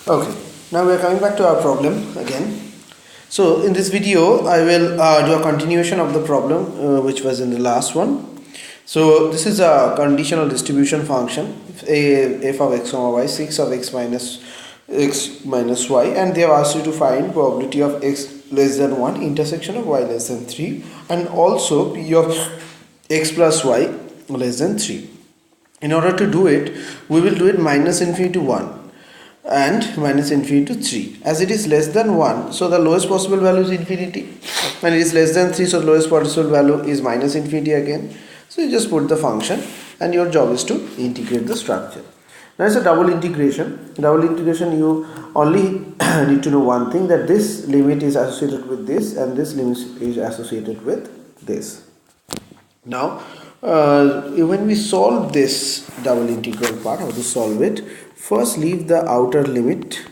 Okay, now we are coming back to our problem again. So in this video I will do a continuation of the problem which was in the last one. So this is a conditional distribution function f of x comma y, 6 of x minus y, and they have asked you to find probability of x less than 1 intersection of y less than 3 and also p of x plus y less than 3. In order to do it, we will do it minus infinity to 1 and minus infinity to 3. As it is less than 1, so the lowest possible value is infinity, and it is less than 3, so the lowest possible value is minus infinity again. So you just put the function and your job is to integrate the structure. Now it's a double integration. Double integration, you only need to know one thing, that this limit is associated with this and this limit is associated with this. Now when we solve this double integral part, how to solve it? First, leave the outer limit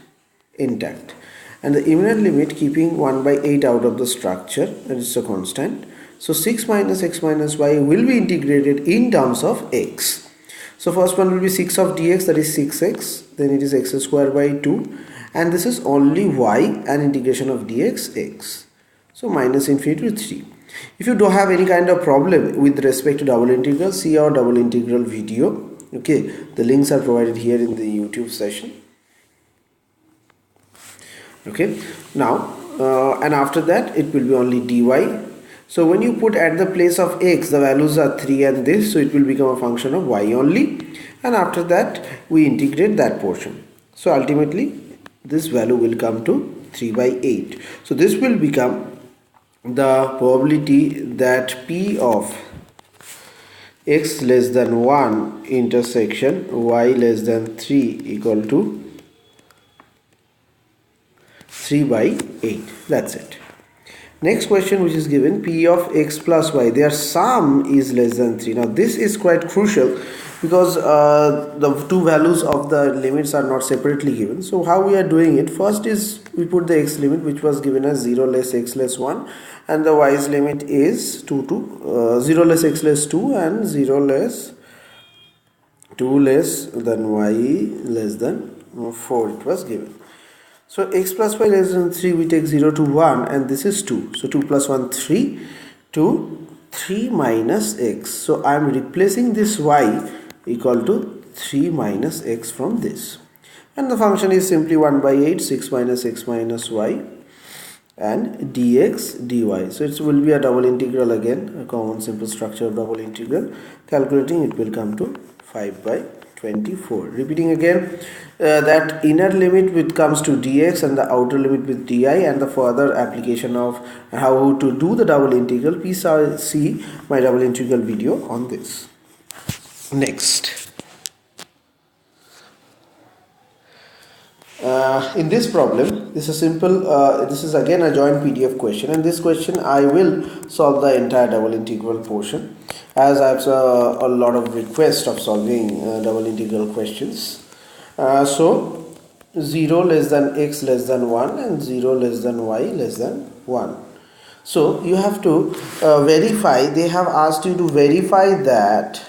intact and the inner limit keeping 1 by 8 out of the structure, that is a constant. So 6 minus x minus y will be integrated in terms of x. So first one will be 6 of dx, that is 6x, then it is x square by 2, and this is only y and integration of dx x. So minus infinity to 3. If you don't have any kind of problem with respect to double integral, see our double integral video. Okay, the links are provided here in the YouTube session. Okay, now and after that it will be only dy. So when you put at the place of x, the values are 3 and this, so it will become a function of y only, and after that we integrate that portion. So ultimately this value will come to 3 by 8. So this will become the probability that p of x less than 1 intersection y less than 3 equal to 3 by 8. That's it. Next question which is given, p of x plus y, their sum is less than 3. Now this is quite crucial because the two values of the limits are not separately given. So how we are doing it? First is we put the x limit which was given as 0 less x less 1, and the y's limit is 2 to 0 less x less 2 and 0 less 2 less than y less than 4 it was given. So x plus y less than 3, we take 0 to 1 and this is 2. So 2 plus 1 3 to 3 minus x. So I am replacing this y equal to 3 minus x from this. And the function is simply 1 by 8, 6 minus x minus y and dx dy. So it will be a double integral again, a common simple structure of double integral. Calculating, it will come to 5 by 24. Repeating again, that inner limit which comes to dx and the outer limit with di, and the further application of how to do the double integral, please see my double integral video on this. Next, in this problem, this is simple. This is again a joint PDF question, and this question I will solve the entire double integral portion, as I have a lot of requests of solving double integral questions. So 0 less than x less than 1 and 0 less than y less than 1. So you have to verify, they have asked you to verify that,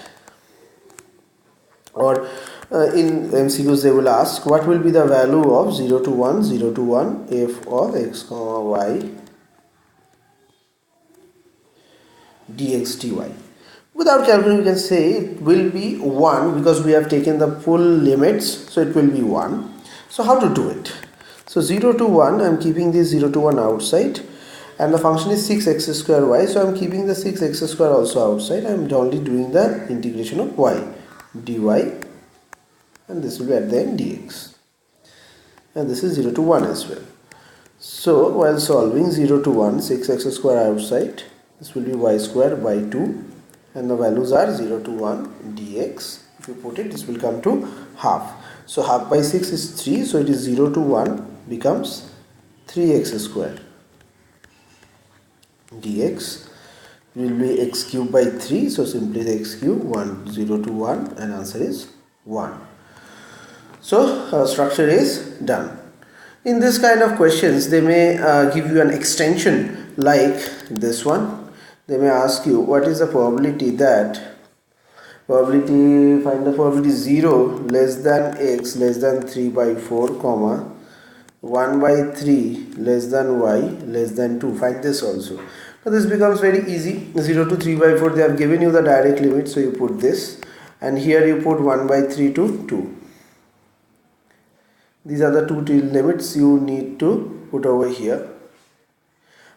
or in MCQs they will ask what will be the value of 0 to 1, 0 to 1 f of x comma y dx dy. Without calculating, we can say it will be 1 because we have taken the full limits, so it will be 1. So how to do it? So 0 to 1, I am keeping this 0 to 1 outside, and the function is 6x square y, so I am keeping the 6x square also outside. I am only doing the integration of y dy, and this will be at the end dx, and this is 0 to 1 as well. So while solving 0 to 1, 6x square outside, this will be y square by 2, and the values are 0 to 1 dx. If you put it, this will come to half. So half by 6 is 3, so it is 0 to 1 becomes 3x square dx will be x cube by 3, so simply the x cube, 1 0 to 1, and answer is 1. So structure is done. In this kind of questions, they may give you an extension like this one. They may ask you what is the probability that find the probability 0 less than x less than 3 by 4 comma 1 by 3 less than y less than 2. Find this also. So this becomes very easy. 0 to 3 by 4, they have given you the direct limit, so you put this, and here you put 1 by 3 to 2. These are the two limits you need to put over here.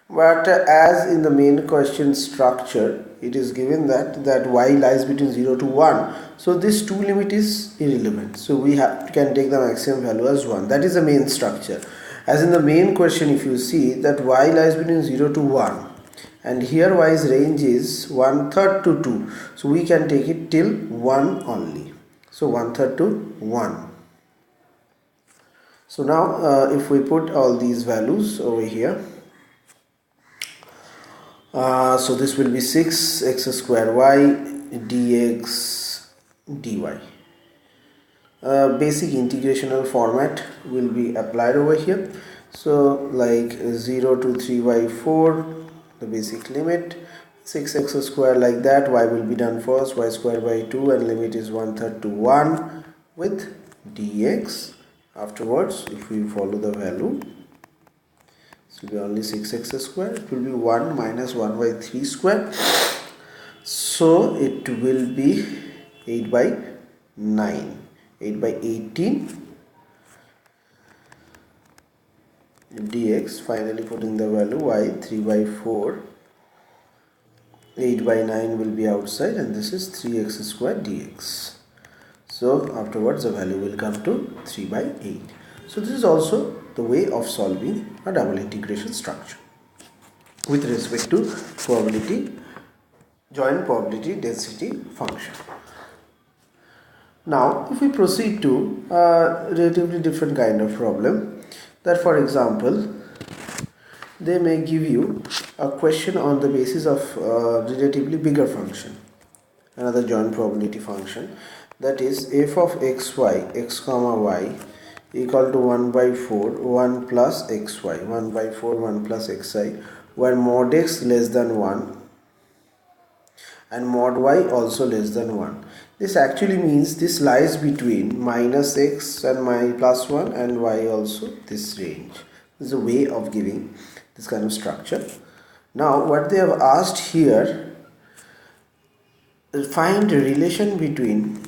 But as in the main question structure, it is given that y lies between 0 to 1, so this 2 limit is irrelevant, so we can take the maximum value as 1. That is the main structure. As in the main question, if you see that y lies between 0 to 1, and here y's range is 1/3 to 2, so we can take it till 1 only, so 1/3 to 1. So now if we put all these values over here, so this will be 6x square y dx dy. Basic integrational format will be applied over here. So like 0 to 3 by 4, the basic limit, 6x square like that, y will be done first, y square by 2, and limit is 1/3 to 1 with dx. Afterwards, if we follow the value, it will be only 6x square, it will be 1 minus 1 by 3 square, so it will be 8 by 9, 8 by 18 dx. Finally putting the value y 3 by 4, 8 by 9 will be outside, and this is 3x square dx. So afterwards the value will come to 3 by 8. So this is also the way of solving a double integration structure with respect to probability, joint probability density function. Now if we proceed to a relatively different kind of problem, that for example they may give you a question on the basis of relatively bigger function, another joint probability function, that is f of xy, x comma y, equal to 1 by 4 1 plus xy, 1 by 4 1 plus xi, where mod x less than 1 and mod y also less than 1. This actually means this lies between minus x and plus 1 and y also this range. This is a way of giving this kind of structure. Now what they have asked here is find a relation between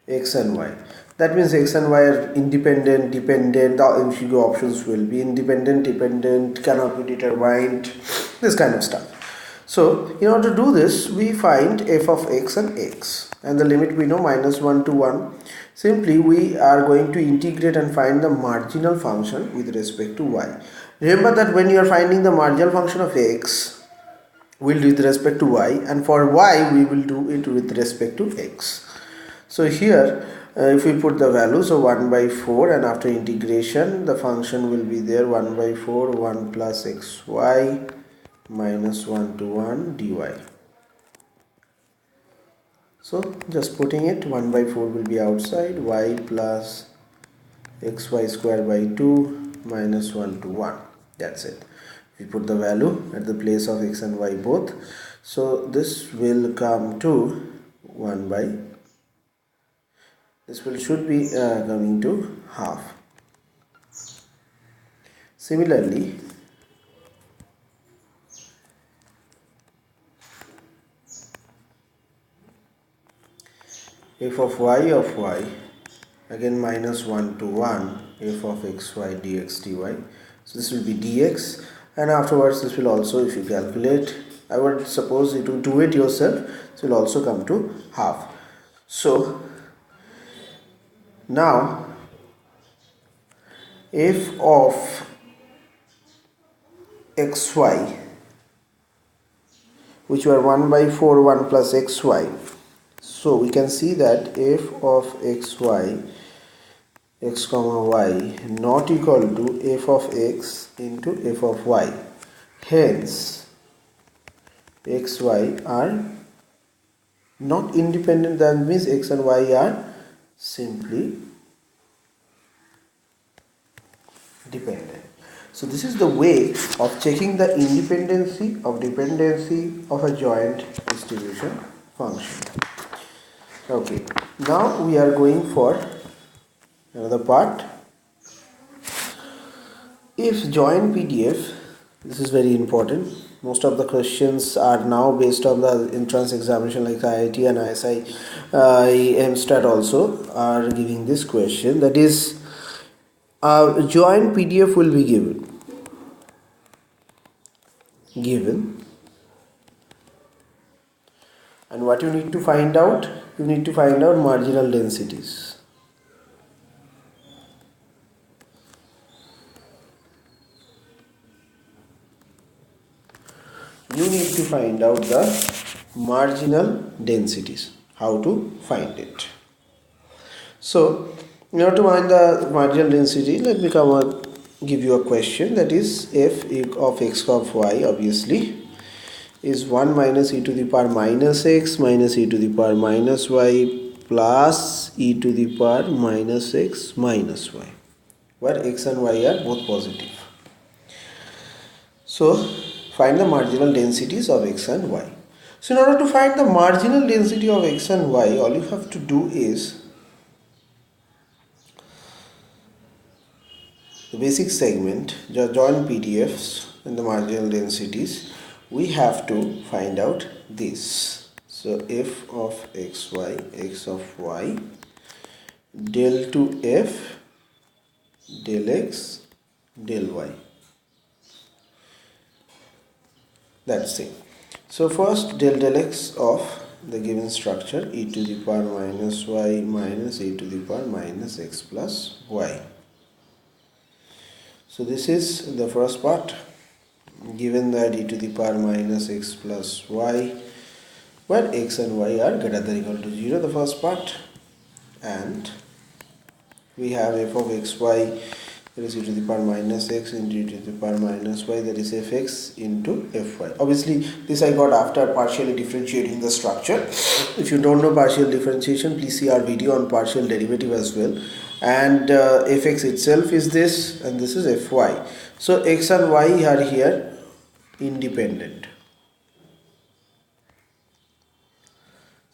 x and y. That means x and y are independent, dependent, the MCQ options will be independent, dependent, cannot be determined, this kind of stuff. So in order to do this, we find f of x, and the limit we know minus 1 to 1. Simply we are going to integrate and find the marginal function with respect to y. Remember that when you are finding the marginal function of x, we will do it with respect to y, and for y we will do it with respect to x. So here if we put the value, so 1 by 4, and after integration the function will be there 1 by 4 1 plus xy minus 1 to 1 dy. So just putting it, 1 by 4 will be outside, y plus xy square by 2 minus 1 to 1. That's it. We put the value at the place of x and y both, so this will come to 1 by, this will should be coming to half. Similarly f of y again minus 1 to 1 f of xy dx dy, so this will be dx, and afterwards this will also, if you calculate, I would suppose you to do it yourself, this will also come to half. So now f of xy, which were 1 by 4 1 plus xy, so we can see that f of xy, x comma y, not equal to f of x into f of y. Hence xy are not independent, that means x and y are simply dependent. So this is the way of checking the dependency of a joint distribution function. Okay, now we are going for another part. If join PDF, this is very important. Most of the questions are now based on the entrance examination like IIT and ISI, Mstat also are giving this question. That is, join PDF will be given, and what you need to find out? You need to find out marginal densities. You need to find out the marginal densities. How to find it? So, in order to find the marginal density, let me give you a question. That is, f of x of y obviously is 1 minus e to the power minus x minus e to the power minus y plus e to the power minus x minus y, where x and y are both positive. So, find the marginal densities of x and y. So, in order to find the marginal density of x and y, all you have to do is the basic segment, join PDFs and the marginal densities. We have to find out this. So, f of xy, x of y, del to f, del x, del y. That's it. So first del x of the given structure, e to the power minus y minus e to the power minus x plus y. So this is the first part. Given that e to the power minus x plus y, where x and y are greater than or equal to 0, the first part, and we have f of xy, that is e to the power minus x into e to the power minus y, that is fx into fy. Obviously this I got after partially differentiating the structure. If you don't know partial differentiation, please see our video on partial derivative as well. And fx itself is this, and this is fy. So x and y are here independent.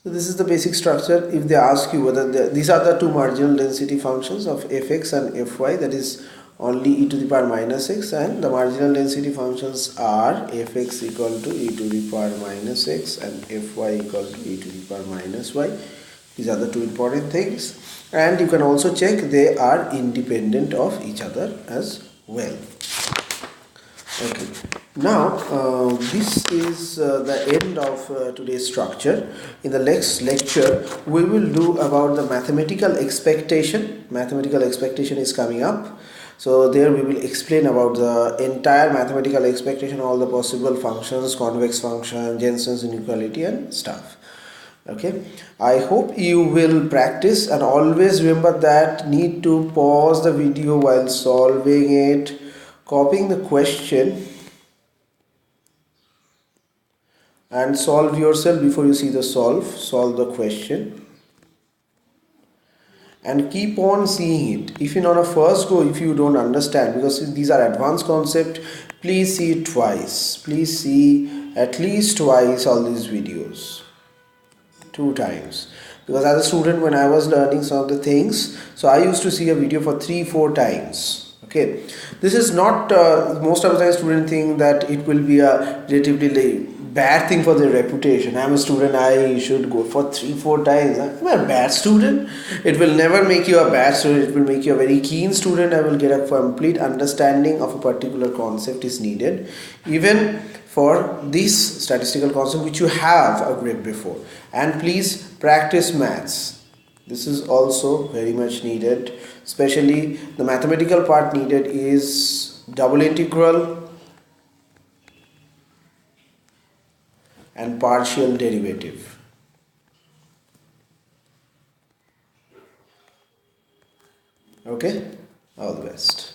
So this is the basic structure. If they ask you whether these are the two marginal density functions of fx and fy, that is only e to the power minus x, and the marginal density functions are fx equal to e to the power minus x and fy equal to e to the power minus y. These are the two important things, and you can also check they are independent of each other as well. Okay. Now this is the end of today's structure. In the next lecture we will do about the mathematical expectation. Mathematical expectation is coming up. So there we will explain about the entire mathematical expectation, all the possible functions, convex function, Jensen's inequality and stuff. Okay, I hope you will practice, and always remember that need to pause the video while solving it, copying the question and solve yourself before you see the solve the question, and keep on seeing it. If you not a first go, if you don't understand, because these are advanced concept, please see it twice. Please see at least twice all these videos, 2 times, because as a student when I was learning some of the things, so I used to see a video for 3-4 times. Okay, this is not most of the time student think that it will be a relatively bad thing for their reputation. I'm a student, I should go for 3-4 times. I'm a bad student. It will never make you a bad student, it will make you a very keen student. I will get a complete understanding of a particular concept is needed, even for this statistical concept which you have a grip before. And please practice maths. This is also very much needed, especially the mathematical part needed is double integral and partial derivative. Okay, all the best.